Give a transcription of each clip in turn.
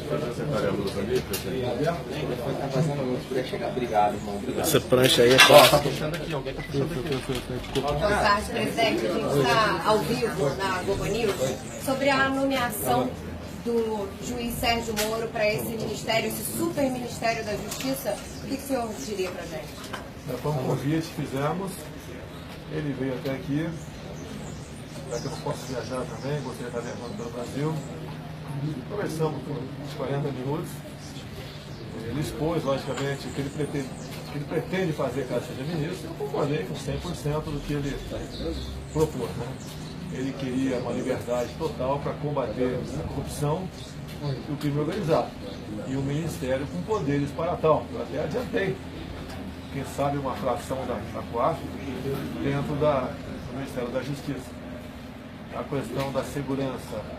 Tá fazendo muito, poder chegar. Obrigado, irmão. Obrigado. Essa prancha aí é fácil. Tá puxando aqui, alguém tá puxando aqui. Boa tarde, presidente. A gente está ao vivo na Globo News sobre a nomeação do juiz Sérgio Moro para esse ministério, esse super ministério da Justiça. O que o senhor diria para a gente? Foi um convite que fizemos, ele veio até aqui, para que eu possa viajar também, gostaria de estar viajando pelo Brasil. Conversamos por uns 40 minutos. Ele expôs, logicamente, o que ele pretende fazer caso seja ministro. Eu concordei com 100% do que ele propôs. Né? Ele queria uma liberdade total para combater a corrupção e o crime organizado. E o Ministério com poderes para tal. Eu até adiantei, quem sabe, uma fração da COAF dentro do Ministério da Justiça. A questão da segurança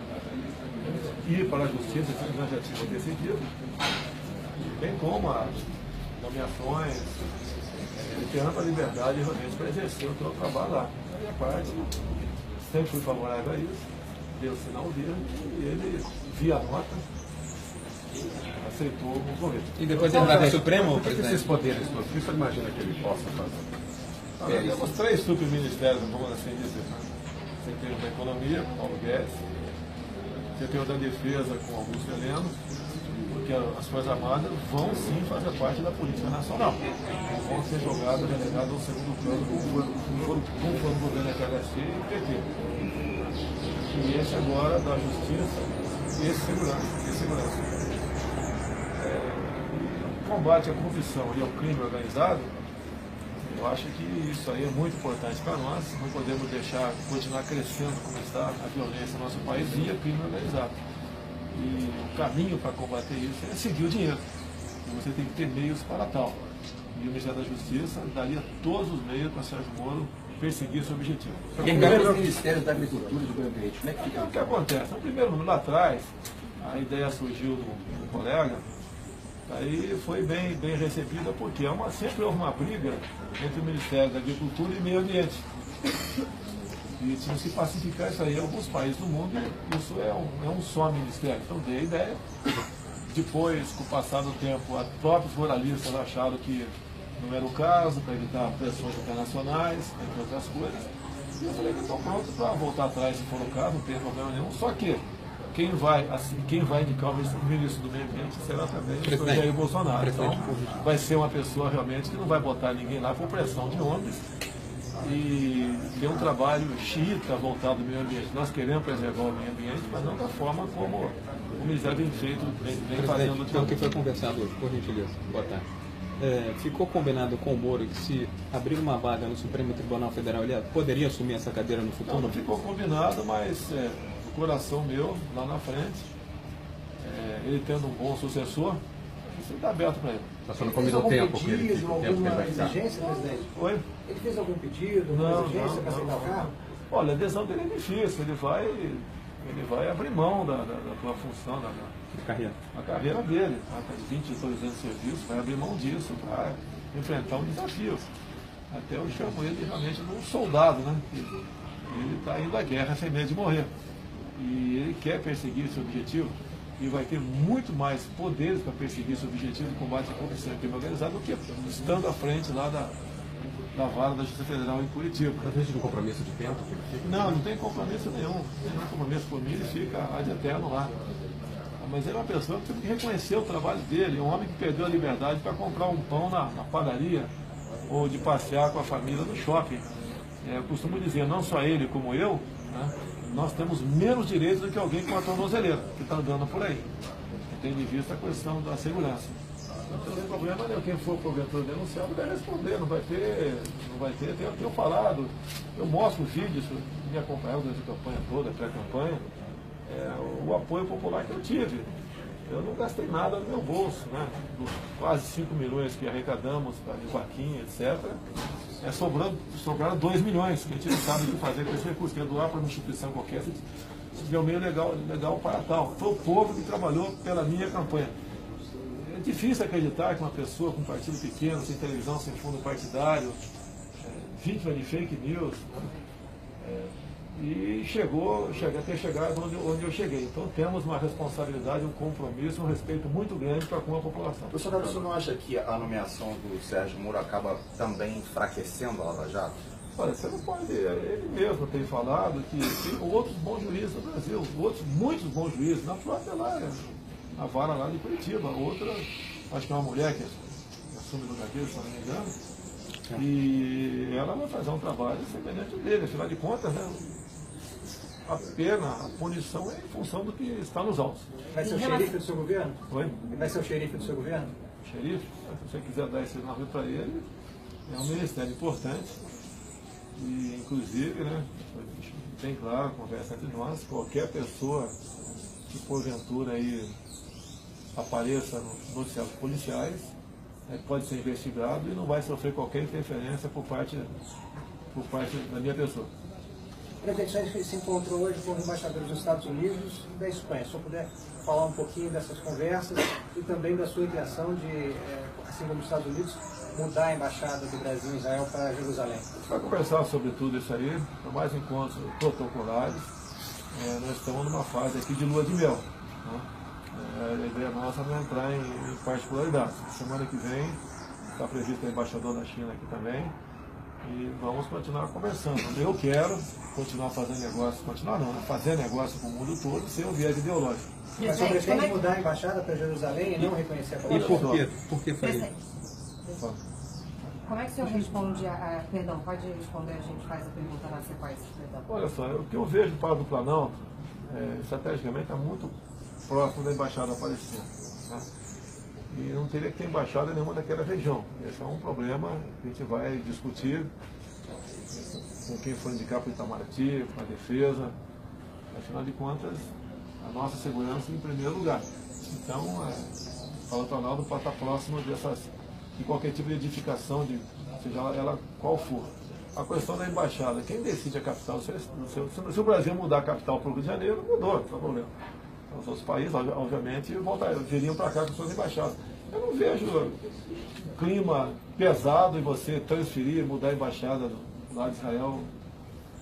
ir para a Justiça, que nós já tínhamos decidido, bem como as nomeações, ele tem ampla liberdade realmente para exercer o seu trabalho lá. Da minha parte, sempre fui favorável a isso, deu sinal verde e ele, via a nota, aceitou o convite. E depois ele vai para o Supremo, Por que esses poderes todos? O que você imagina que ele possa fazer? Nós temos 3 subministérios, vamos assim dizer. Você tem o da Economia, com Paulo Guedes, você tem o da Defesa, com Augusto Heleno, porque as Forças Armadas vão sim fazer parte da política nacional. Não vão ser jogadas, relegadas ao segundo plano, como foi no governo FHC e PT. E esse agora da Justiça e segurança. Combate à corrupção e ao crime organizado, eu acho que isso aí é muito importante para nós. Não podemos deixar continuar crescendo como está a violência no nosso país via crime organizado. E o caminho para combater isso é seguir o dinheiro. E você tem que ter meios para tal. E o Ministério da Justiça daria todos os meios para Sérgio Moro perseguir esse objetivo. Quem ganha os ministérios da Agricultura e do Meio Ambiente, como é que fica? O que acontece? No primeiro, lá atrás, a ideia surgiu do colega. Aí foi bem recebida, porque sempre houve uma briga entre o Ministério da Agricultura e Meio Ambiente. E tinha que pacificar isso aí. Em alguns países do mundo, isso é um só ministério. Então dei a ideia. Depois, com o passar do tempo, os próprios jornalistas acharam que não era o caso, para evitar pressões internacionais, entre outras coisas. E eu falei que estou pronto para voltar atrás, se for o caso, não tem problema nenhum. Só que quem vai indicar o ministro do Meio Ambiente será também o Jair Bolsonaro. Então, vai ser uma pessoa realmente que não vai botar ninguém lá por pressão de homens e tem um trabalho xiita voltado ao meio ambiente. Nós queremos preservar o meio ambiente, mas não da forma como o Ministério vem feito, vem fazendo. Então, o que foi conversado hoje, por gentileza? Boa tarde. Ficou combinado com o Moro que se abrir uma vaga no Supremo Tribunal Federal, ele poderia assumir essa cadeira no futuro? Não ficou combinado, mas coração meu, lá na frente, ele tendo um bom sucessor, isso está aberto para ele. Mas só não combinou o tempo que ele vai ficar? Exigência, presidente? Oi? Ele fez algum pedido, alguma exigência para aceitar o cargo? Olha, a adesão dele é difícil, ele vai abrir mão da tua função, da carreira dele, tá? 22 anos de serviço, vai abrir mão disso para enfrentar um desafio. Até eu chamo ele realmente de um soldado, né? Ele está indo à guerra sem medo de morrer. E ele quer perseguir esse objetivo e vai ter muito mais poderes para perseguir esse objetivo de combate à corrupção e crime organizado do que estando à frente lá da vara da Justiça Federal em Curitiba. Mas existe um compromisso de tempo? Não tem compromisso nenhum. Não tem compromisso comigo, ele fica ad eterno lá. Mas ele é uma pessoa que tem que reconhecer o trabalho dele, um homem que perdeu a liberdade para comprar um pão na padaria ou de passear com a família no shopping. Eu costumo dizer, não só ele como eu, né, nós temos menos direitos do que alguém com a tornozeleira, que está andando por aí. Tendo em vista a questão da segurança. Não tem problema nenhum. Quem for porventura denunciado vai responder, não vai ter, eu tenho falado, eu mostro vídeos, me acompanhando durante a campanha toda, a pré-campanha, o apoio popular que eu tive. Eu não gastei nada no meu bolso, né? Dos quase 5 milhões que arrecadamos para vaquinha, etc. Sobraram 2 milhões, que a gente não sabe o que fazer com esse recurso, que é doar para uma instituição qualquer, se tiver um meio legal para tal. Foi o povo que trabalhou pela minha campanha. É difícil acreditar que uma pessoa com um partido pequeno, sem televisão, sem fundo partidário, vítima de fake news, e até chegar onde eu cheguei. Então temos uma responsabilidade, um compromisso, um respeito muito grande para com a população. Professor Davi, você não acha que a nomeação do Sérgio Moro acaba também enfraquecendo a Lava Jato? Olha, você não pode, ele mesmo tem falado que tem outros bons juízes no Brasil, muitos bons juízes, na própria lá, a vara lá de Curitiba, outra, acho que é uma mulher que assume o lugar dele, se não me engano, e ela vai fazer um trabalho semelhante ao dele, afinal de contas, né? A pena, a punição é em função do que está nos autos. Vai ser o xerife do seu governo? Oi? Vai ser o xerife do seu governo? Xerife, se você quiser dar esse nome para ele, é um ministério importante. E, inclusive, né, bem claro, conversa entre nós, qualquer pessoa que porventura aí apareça nos noticiários policiais pode ser investigado e não vai sofrer qualquer interferência por parte da minha pessoa. Presidente, você se encontrou hoje com os embaixadores dos Estados Unidos e da Espanha. Se eu puder falar um pouquinho dessas conversas e também da sua intenção de, assim como os Estados Unidos, mudar a embaixada do Brasil em Israel para Jerusalém. A gente vai conversar sobre tudo isso aí, por mais encontros protocolares. Nós estamos numa fase aqui de lua de mel. Né? A ideia nossa não é entrar em particularidades. Semana que vem está previsto o embaixador da China aqui também. E vamos continuar conversando. Eu quero continuar fazendo negócio, fazer negócio com o mundo todo sem um viés ideológico. Mas você pretende mudar a embaixada para Jerusalém e não reconhecer a E Palestina? por quê? Por que foi isso? Como é que o senhor responde perdão, pode responder, a gente faz a pergunta na sequência, perdão. Olha só, o que eu vejo do Palácio do Planalto, estrategicamente, é muito próximo da Embaixada Palestina. Né? E não teria que ter embaixada nenhuma daquela região. Esse é um problema que a gente vai discutir com quem for indicar para o Itamaraty, para a defesa. Afinal de contas, a nossa segurança em primeiro lugar. Então, o Palácio do Planalto pode estar próximo de qualquer tipo de edificação, seja ela qual for. A questão da embaixada, quem decide a capital, se o Brasil mudar a capital para o Rio de Janeiro, mudou, não tem problema. Os outros países, obviamente, viriam para cá com suas embaixadas. Eu não vejo clima pesado em você transferir, mudar a embaixada lá de Israel.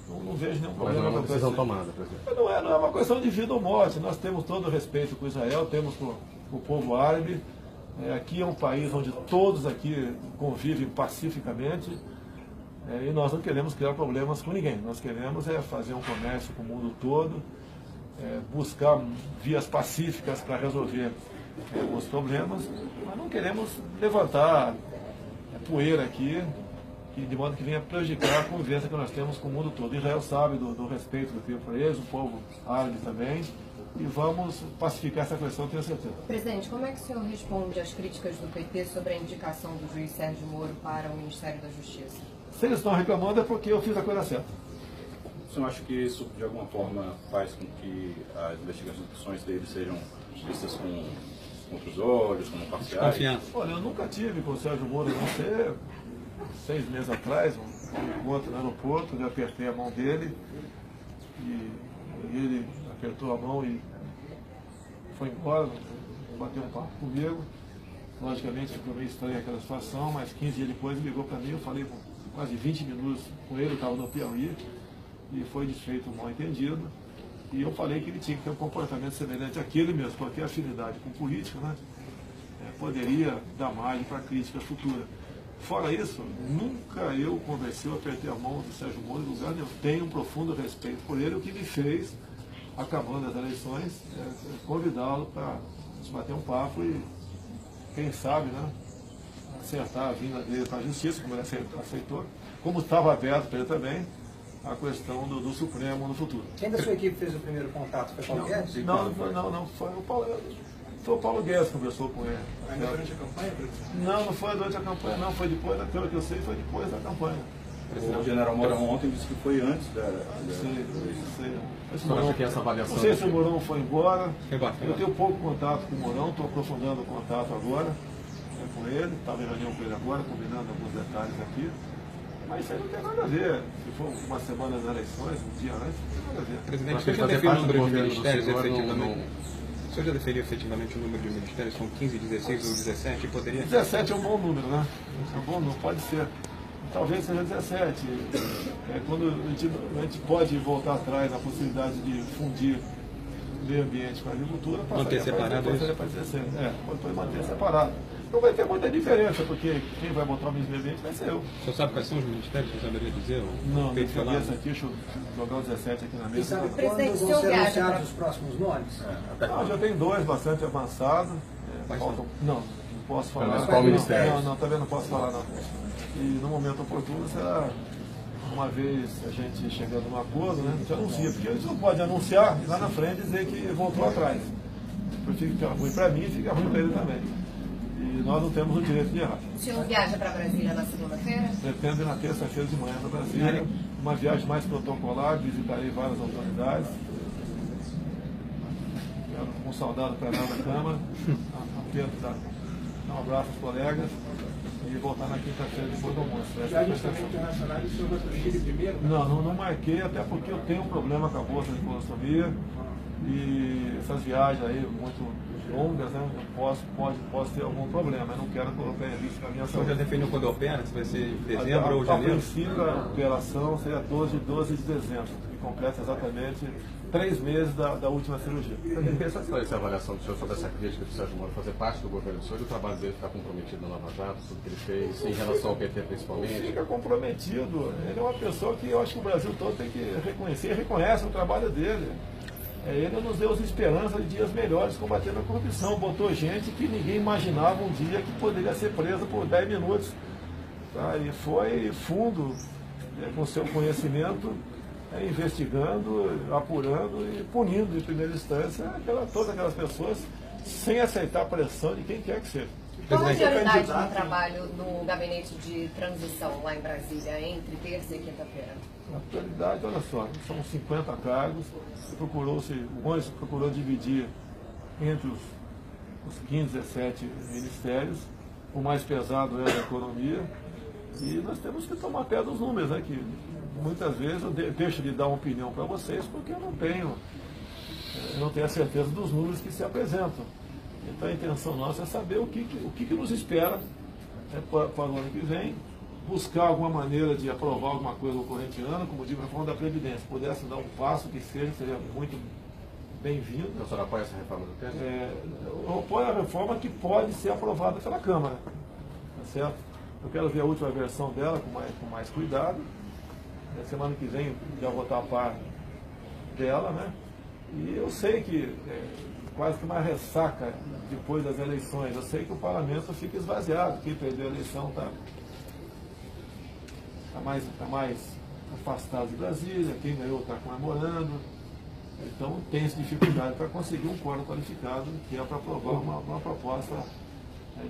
Não vejo nenhum problema. Mas não é uma decisão tomada, presidente. Não é uma questão de vida ou morte. Nós temos todo o respeito com Israel, temos com o povo árabe. Aqui é um país onde todos aqui convivem pacificamente. E nós não queremos criar problemas com ninguém. Nós queremos fazer um comércio com o mundo todo, buscar vias pacíficas para resolver os problemas, mas não queremos levantar poeira aqui, de modo que venha prejudicar a convivência que nós temos com o mundo todo. Israel sabe do respeito que eu tenho por eles, o povo árabe também, e vamos pacificar essa questão, tenho certeza. Presidente, como é que o senhor responde às críticas do PT sobre a indicação do juiz Sérgio Moro para o Ministério da Justiça? Se eles estão reclamando é porque eu fiz a coisa certa. O senhor acha que isso, de alguma forma, faz com que as investigações deles sejam vistas com outros olhos, como parciais? Confiança. Olha, eu nunca tive com o Sérgio Moro, não sei, 6 meses atrás, um encontro no aeroporto, eu apertei a mão dele, e ele apertou a mão e foi embora, bateu um papo comigo. Logicamente ficou meio estranha aquela situação, mas 15 dias depois ele ligou para mim, eu falei com quase 20 minutos com ele, estava no Piauí, e foi desfeito um mal entendido. E eu falei que ele tinha que ter um comportamento semelhante àquele mesmo, porque a afinidade com política, né, poderia dar margem para crítica futura. Fora isso, nunca eu conversei, eu apertei a mão do Sérgio Moro em lugar nenhum. Tenho um profundo respeito por ele, o que me fez, acabando as eleições, convidá-lo para bater um papo e, quem sabe, né, acertar a vinda dele para a justiça, como ele aceitou, como estava aberto para ele também, a questão do Supremo no futuro. Quem da sua equipe fez o primeiro contato? Foi Paulo Guedes? Não, foi o Paulo. Foi o Paulo Guedes que conversou com ele. Ainda durante a campanha? Não foi durante a campanha, não. Foi depois, pelo que eu sei, foi depois da campanha. O general Mourão ontem disse que foi antes da... Você acha que essa avaliação... Não sei se o Mourão foi embora. Foi Eu tenho pouco contato com o Mourão, estou aprofundando o contato agora com ele. Estava em reunião com ele agora, combinando alguns detalhes aqui. Mas isso aí não tem nada a ver. Se for uma semana das eleições, um dia antes, não tem nada a ver. Presidente, você já definiu o número de ministérios efetivamente? O senhor já definiu efetivamente o número de ministérios? São 15, 16 ou 17? Poderia... 17 é um bom número, né? É um bom número, pode ser. talvez seja 17. Quando a gente pode voltar atrás na possibilidade de fundir meio ambiente com a agricultura, manter separado isso? Para 17. Pode manter separado. Não vai ter muita diferença, porque quem vai botar o meio ambiente vai ser eu. O senhor sabe quais são os ministérios? O senhor saberia dizer? Não, de cabeça aqui, deixa eu jogar os 17 aqui na E mesa. sabe Presidente, quando o vão senhor ser viaja anunciados pra- os próximos nomes? Não, já tem 2 bastante avançados. Não posso falar. Mas qual ministério? Não, também não posso falar não. E no momento oportuno será, uma vez a gente chegando num acordo, né, a gente anuncia, porque a gente não pode anunciar e lá na frente dizer que voltou atrás. Porque fica ruim para mim e fica ruim para ele também. E nós não temos o direito de errar. O senhor viaja para Brasília na segunda-feira? Pretendo ir na terça-feira de manhã para Brasília, uma viagem mais protocolar, visitarei várias autoridades. Quero com saudade do plenário da Câmara, a Pedro dar um abraço aos colegas e voltar na quinta-feira depois do almoço. Viagens também internacionais, o senhor vai para o Chile primeiro? Não marquei, até porque eu tenho um problema com a bolsa de colostomia e essas viagens aí muito longas, né, eu posso ter algum problema, eu não quero colocar em risco a minha O senhor já saúde. definiu quando opera? Se vai ser em dezembro ou janeiro? A princípio, a operação seria 12 de dezembro, que completa exatamente 3 meses da última cirurgia. Essa avaliação do senhor sobre essa crítica do Sérgio Moro fazer parte do governo do senhor e o trabalho dele ficar comprometido na Lava Jato, tudo que ele fez, em relação ao PT principalmente? Fica comprometido. Ele é uma pessoa que eu acho que o Brasil todo tem que reconhecer, e reconhece o trabalho dele. Ele nos deu esperança de dias melhores combatendo a corrupção. Botou gente que ninguém imaginava um dia que poderia ser presa por 10 minutos. Tá? E foi fundo, com seu conhecimento, investigando, apurando e punindo em primeira instância todas aquelas pessoas sem aceitar a pressão de quem quer que seja. Qual a Presidente, prioridade no trabalho no gabinete de transição lá em Brasília, entre terça e quinta-feira? A prioridade, olha só, são 50 cargos, o ONS procurou dividir entre os 15, 17 ministérios, o mais pesado é a economia, e nós temos que tomar pé dos números, né, que muitas vezes eu deixo de dar uma opinião para vocês porque eu não tenho a certeza dos números que se apresentam. Então a intenção nossa é saber o que nos espera para o ano que vem, buscar alguma maneira de aprovar alguma coisa no corrente ano, como digo, a reforma da Previdência. Se pudesse dar um passo que seja, seria muito bem-vindo. O senhor apoia essa reforma do teto? Eu apoio a reforma que pode ser aprovada pela Câmara. Tá certo? Eu quero ver a última versão dela com mais cuidado. Semana que vem já vou estar a par dela, né? E eu sei que quase que uma ressaca depois das eleições. Eu sei que o parlamento fica esvaziado. Quem perdeu a eleição está mais afastado de Brasília, quem ganhou está comemorando. Então tem essa dificuldade para conseguir um quórum qualificado que é para aprovar uma proposta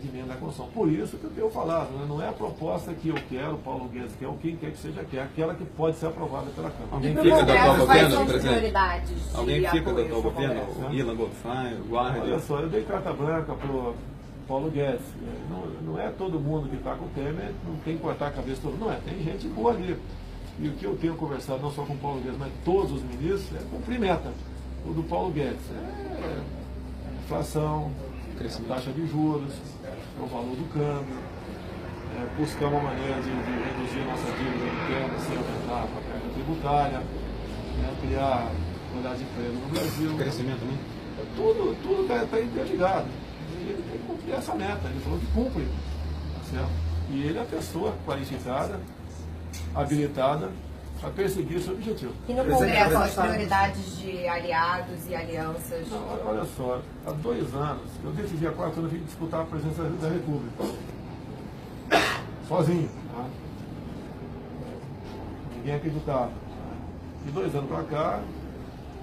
de emenda à Constituição. Por isso que eu tenho falado, né? Não é a proposta que eu quero, Paulo Guedes quer, ou quem quer que seja quer, aquela que pode ser aprovada pela Câmara. Alguém No fica do atual Congresso, quais são governo, as presidente? prioridades de Alguém fica do apoio atual pro governo? Congresso? O Ilan Goldfein, o Guardi? Olha só, eu dei carta branca para o Paulo Guedes. Não é todo mundo que está com o Temer, não tem que cortar a cabeça todo mundo. Não é, tem gente boa ali. E o que eu tenho conversado, não só com o Paulo Guedes, mas todos os ministros, é cumprir meta. O do Paulo Guedes inflação, taxa de juros, o valor do câmbio, buscar uma maneira de reduzir a nossa dívida interna sem aumentar a carga tributária, criar qualidade de emprego no Brasil. Crescimento, né? Tudo está interligado. E ele tem que cumprir essa meta. Ele falou que cumpre. Tá certo? E ele é a pessoa qualificada, habilitada a perseguir esse objetivo. E no Congresso, as prioridades de aliados e alianças? Não, olha só, há 2 anos, eu decidi há 4 anos vir disputar a presidência da República. Sozinho. Tá? Ninguém acreditava. De 2 anos para cá,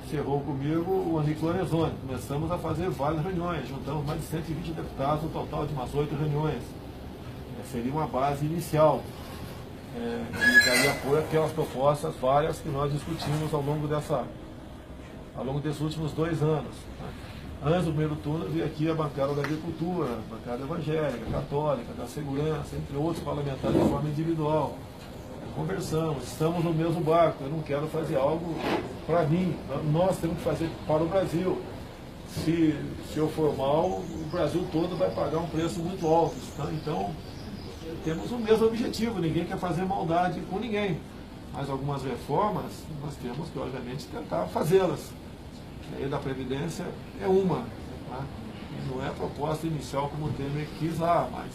encerrou comigo o Henrique Lorenzoni. Começamos a fazer várias reuniões, juntamos mais de 120 deputados, um total de umas 8 reuniões. Seria uma base inicial. E daria apoio àquelas propostas várias que nós discutimos ao longo desses últimos 2 anos. Né? Antes do primeiro turno, vi aqui a bancada da agricultura, a bancada evangélica, católica, da segurança, entre outros parlamentares de forma individual. Conversamos, estamos no mesmo barco, eu não quero fazer algo para mim, nós temos que fazer para o Brasil. Se eu for mal, o Brasil todo vai pagar um preço muito alto. Tá? Então, temos o mesmo objetivo, ninguém quer fazer maldade com ninguém. Mas algumas reformas nós temos que, obviamente, tentar fazê-las. A lei da Previdência é uma, tá? Não é a proposta inicial como o Temer quis lá, mas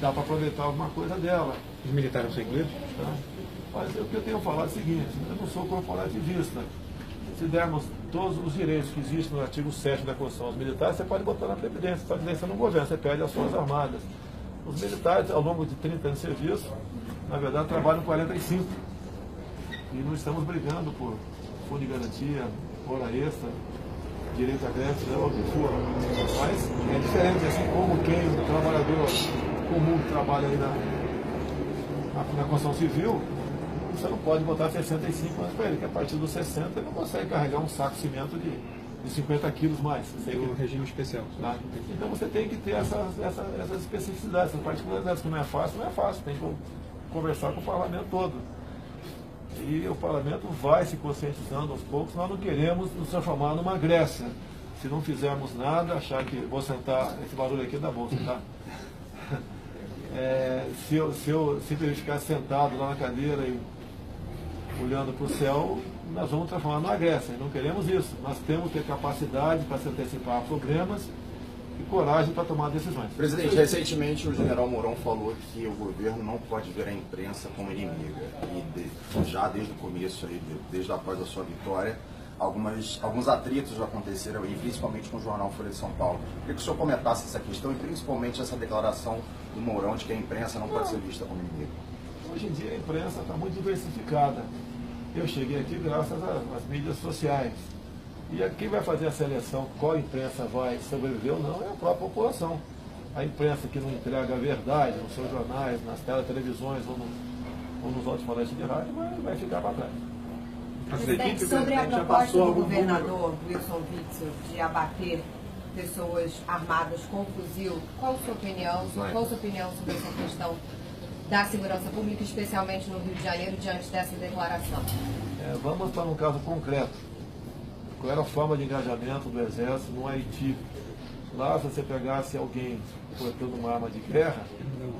dá para aproveitar alguma coisa dela. Os militares são incluídos? Tá? Mas o que eu tenho falado é o seguinte, eu não sou corporativista. Se dermos todos os direitos que existem no artigo 7 da Constituição aos militares, você pode botar na Previdência, só que daí você não governa, você perde as Forças Armadas. Os militares, ao longo de 30 anos de serviço, na verdade, trabalham 45. E não estamos brigando por fundo de garantia, hora extra, direito a greve, seja lá o que for. Mas é diferente, assim como quem, o trabalhador comum que trabalha aí na construção civil, você não pode botar 65 anos para ele, que a partir dos 60 ele não consegue carregar um saco de cimento de 50 quilos mais. Tem um regime especial. Tá? Então você tem que ter essas especificidades, essas particularidades, que não é fácil, tem que conversar com o parlamento todo. E o parlamento vai se conscientizando aos poucos. Nós não queremos nos transformar numa Grécia. Se não fizermos nada, achar que vou sentar, esse barulho aqui dá bolsa, tá? Se eu simplesmente ficar sentado lá na cadeira e olhando para o céu, nós vamos transformar numa Grécia. Não queremos isso. Nós temos que ter capacidade para se antecipar a problemas e coragem para tomar decisões. Presidente, recentemente o general Mourão falou que o governo não pode ver a imprensa como inimiga. E já desde o começo, desde após a sua vitória, alguns atritos já aconteceram, e principalmente com o jornal Folha de São Paulo. Queria que o senhor comentasse essa questão e principalmente essa declaração do Mourão de que a imprensa não pode ser vista como inimiga. Hoje em dia a imprensa está muito diversificada. Eu cheguei aqui graças às mídias sociais. E quem vai fazer a seleção, qual imprensa vai sobreviver ou não, é a própria população. A imprensa que não entrega a verdade nos seus jornais, nas televisões ou nos alto-falantes de rádio, vai ficar para trás. Presidente, sobre a proposta do governador Wilson Witzel de abater pessoas armadas com fuzil, qual a sua opinião sobre essa questão da segurança pública, especialmente no Rio de Janeiro, diante dessa declaração? Vamos para um caso concreto. Qual era a forma de engajamento do Exército no Haiti? Lá, se você pegasse alguém portando uma arma de guerra,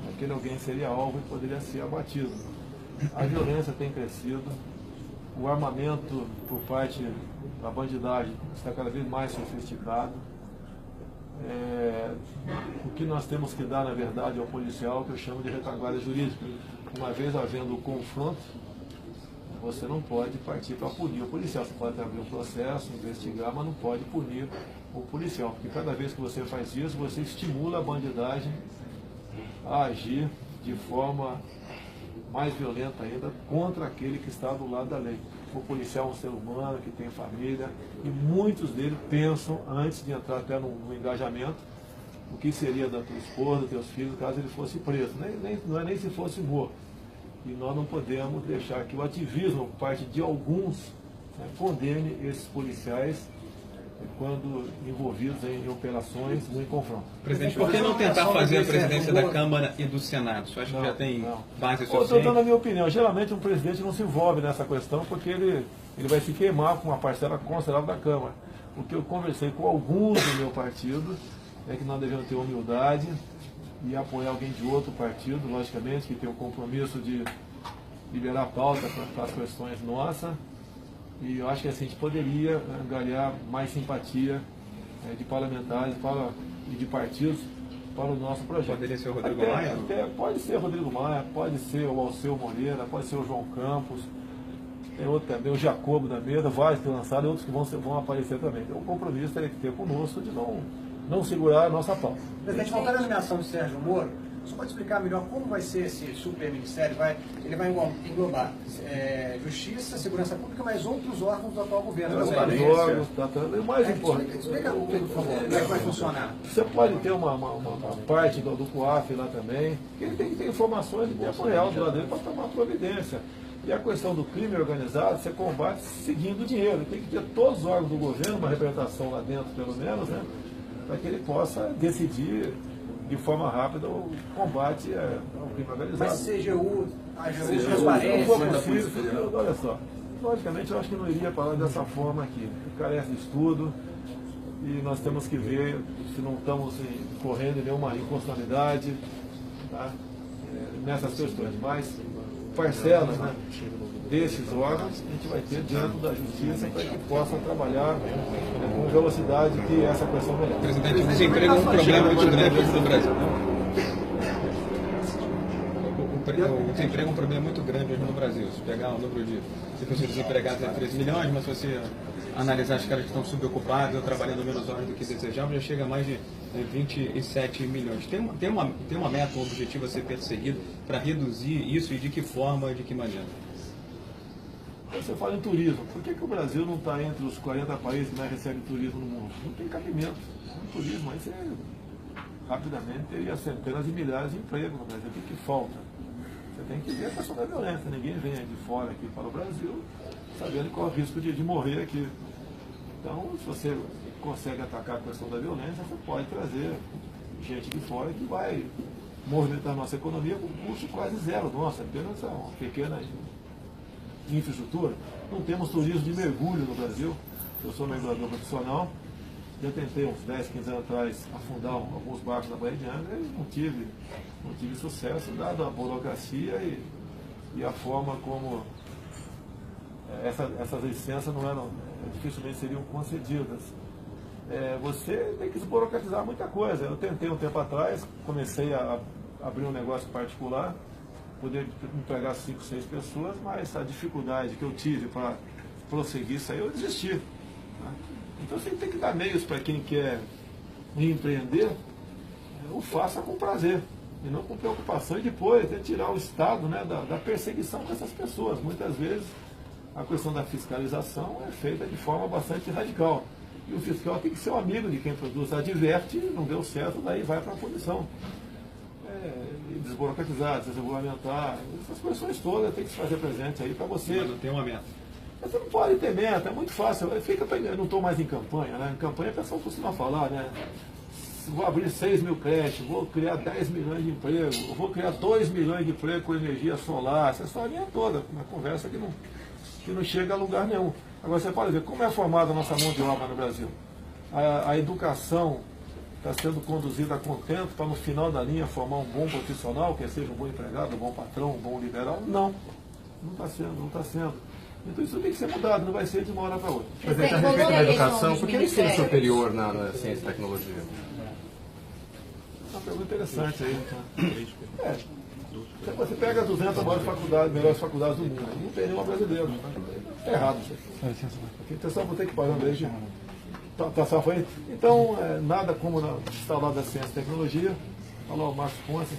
aquele alguém seria alvo e poderia ser abatido. A violência tem crescido, o armamento por parte da bandidagem está cada vez mais sofisticado. O que nós temos que dar, na verdade, ao policial, que eu chamo de retaguarda jurídica. Uma vez havendo o confronto, você não pode partir para punir o policial. Você pode abrir um processo, investigar, mas não pode punir o policial. Porque cada vez que você faz isso, você estimula a bandidagem a agir de forma mais violenta ainda contra aquele que está do lado da lei. O policial é um ser humano que tem família e muitos deles pensam, antes de entrar até no engajamento, o que seria da tua esposa, dos teus filhos, caso ele fosse preso. Não é nem se fosse morto. E nós não podemos deixar que o ativismo, por parte de alguns, condene esses policiais quando envolvidos em operações ou em confronto. Presidente, por que não tentar fazer a presidência da Câmara e do Senado? Você acha que já tem base suficiente? Eu estou dando a minha opinião. Geralmente um presidente não se envolve nessa questão porque ele vai se queimar com uma parcela considerável da Câmara. O que eu conversei com alguns do meu partido é que nós devemos ter humildade e apoiar alguém de outro partido, logicamente, que tem o compromisso de liberar a pauta para as questões nossas. E eu acho que assim, a gente poderia angariar mais simpatia de parlamentares e de partidos para o nosso projeto. Poderia ser o Rodrigo Maia? Pode ser o Rodrigo Maia, pode ser o Alceu Moreira, pode ser o João Campos, tem outro também, o Jacobo da Mesa, vários que lançaram e outros que vão aparecer também. Então o compromisso teria que ter conosco de não segurar a nossa pauta. Presidente, voltando à nomeação do Sérgio Moro, você pode explicar melhor como vai ser esse superministério? Ele vai englobar Justiça, Segurança Pública, mas outros órgãos do atual governo. O mais importante. Explica, por favor, como é que vai funcionar. Você pode ter uma parte do COAF lá também, que ele tem que ter informações de tempo real do lado dele para tomar providência. E a questão do crime organizado, você combate seguindo o dinheiro. Tem que ter todos os órgãos do governo, uma representação lá dentro, pelo menos, né, para que ele possa decidir de forma rápida o combate ao crime organizado. Mas CGU, transparência, olha só, logicamente eu acho que não iria falar dessa forma aqui. Carece de estudo e nós temos que ver se não estamos correndo nenhuma inconstitucionalidade. Tá? nessas questões, mas parcelas, né, desses órgãos a gente vai ter dentro da justiça para que possam trabalhar com velocidade que essa questão merece. Presidente, o desemprego é um problema muito grande hoje no Brasil. O desemprego é um problema muito grande hoje no Brasil. Se pegar o número de pessoas desempregadas é 13 milhões, mas se você analisar as caras que estão subocupadas ou trabalhando menos horas do que desejavam, já chega a mais de 27 milhões. Tem uma meta, um objetivo a ser perseguido para reduzir isso e de que forma e de que maneira? Você fala em turismo. Por que o Brasil não está entre os 40 países que mais recebem turismo no mundo? Não tem cabimento. O turismo aí você rapidamente teria centenas de milhares de empregos no Brasil. O que falta? Você tem que ver a questão da violência. Ninguém vem de fora aqui para o Brasil sabendo qual é o risco de morrer aqui. Então, se você consegue atacar a questão da violência, você pode trazer gente de fora que vai movimentar a nossa economia com um custo quase zero. Nossa, apenas uma pequena infraestrutura. Não temos turismo de mergulho no Brasil. Eu sou mergulhador profissional. Já tentei uns 10, 15 anos atrás afundar alguns barcos da Baía de Angra e não tive sucesso, dado a burocracia e a forma como essas licenças dificilmente seriam concedidas. Você tem que desburocratizar muita coisa. Eu tentei um tempo atrás, comecei a abrir um negócio particular, poder empregar 5, 6 pessoas, mas a dificuldade que eu tive para prosseguir isso aí, eu desisti. Então você tem que dar meios para quem quer empreender, o faça com prazer, e não com preocupação, e depois tirar o Estado, né, da perseguição dessas pessoas. Muitas vezes a questão da fiscalização é feita de forma bastante radical. E o fiscal tem que ser um amigo de quem produz, adverte, não deu certo, daí vai para a punição. Desburocratizar, desregulamentar, essas questões todas tem que se fazer presente aí para você. Mas não tem uma meta. Você não pode ter meta, é muito fácil. Eu não estou mais em campanha, né? Em campanha a pessoa costuma falar, né? Vou abrir 6 mil creches, vou criar 10 milhões de empregos, vou criar 2 milhões de empregos com energia solar, essa historinha toda, uma conversa que não chega a lugar nenhum. Agora você pode ver como é formada a nossa mão de obra no Brasil. A educação está sendo conduzida a contento para no final da linha formar um bom profissional, que seja um bom empregado, um bom patrão, um bom liberal? Não está sendo. Então isso tem que ser mudado, não vai ser de uma hora para outra. Mas a respeito da educação, por que o ensino superior na ciência e tecnologia? É uma pergunta interessante aí. Você pega 200 maiores faculdades, melhores faculdades do mundo, não tem nenhuma brasileira. Está errado isso aí. Atenção, vou ter que parar desde passar a frente. Então, nada como instalar da ciência e tecnologia, falou o Marcos Ponce,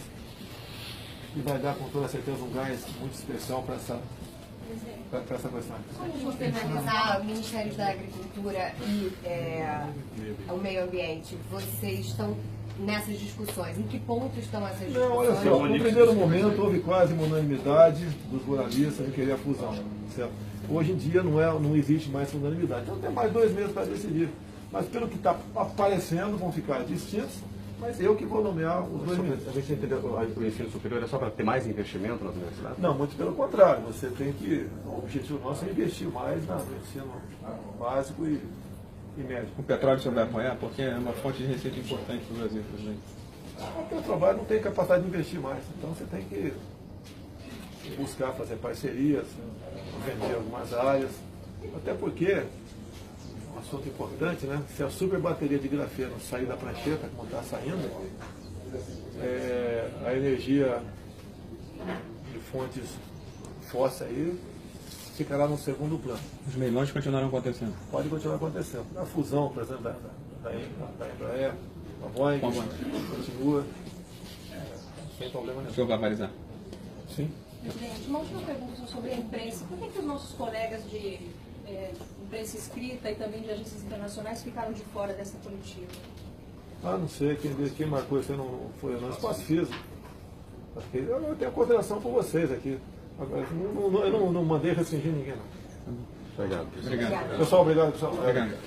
que vai dar com toda certeza um gás muito especial para essa questão. Como você analisar o Ministério da Agricultura e o Meio Ambiente? Vocês estão nessas discussões? Em que ponto estão essas discussões? Não, olha só, no primeiro momento houve quase uma unanimidade dos ruralistas em querer a fusão. Certo? Hoje em dia não existe mais unanimidade. Então tem mais 2 meses para decidir. Mas pelo que está aparecendo, vão ficar distintos, mas eu que vou nomear os 2 meses. A gente entendeu que o ensino superior é só para ter mais investimento nas universidades? Não, muito pelo contrário. Você tem que. O objetivo nosso é investir mais no ensino básico e médio. O petróleo você vai apoiar porque é uma fonte de receita importante para o Brasil, presidente. O Petrobras não tem capacidade de investir mais, então você tem que buscar fazer parcerias, vender algumas áreas, até porque, um assunto importante, né? Se a super bateria de grafeno sair da prancheta, como está saindo, a energia de fontes fósseis aí ficará no segundo plano. Os leilões continuarão acontecendo. Pode continuar acontecendo. A fusão, por exemplo, da Embraer, da Boeing, continua sem problema nenhum. O senhor vai avalizar? Sim. Presidente, uma última pergunta sobre a imprensa. Por que os nossos colegas de imprensa escrita e também de agências internacionais ficaram de fora dessa coletiva? Não sei, quem marcou isso aí não foi no espaço físico. Eu tenho consideração por vocês aqui. Agora, eu não mandei restringir ninguém, não. Obrigado. Obrigado. Pessoal, obrigado, pessoal. Obrigado.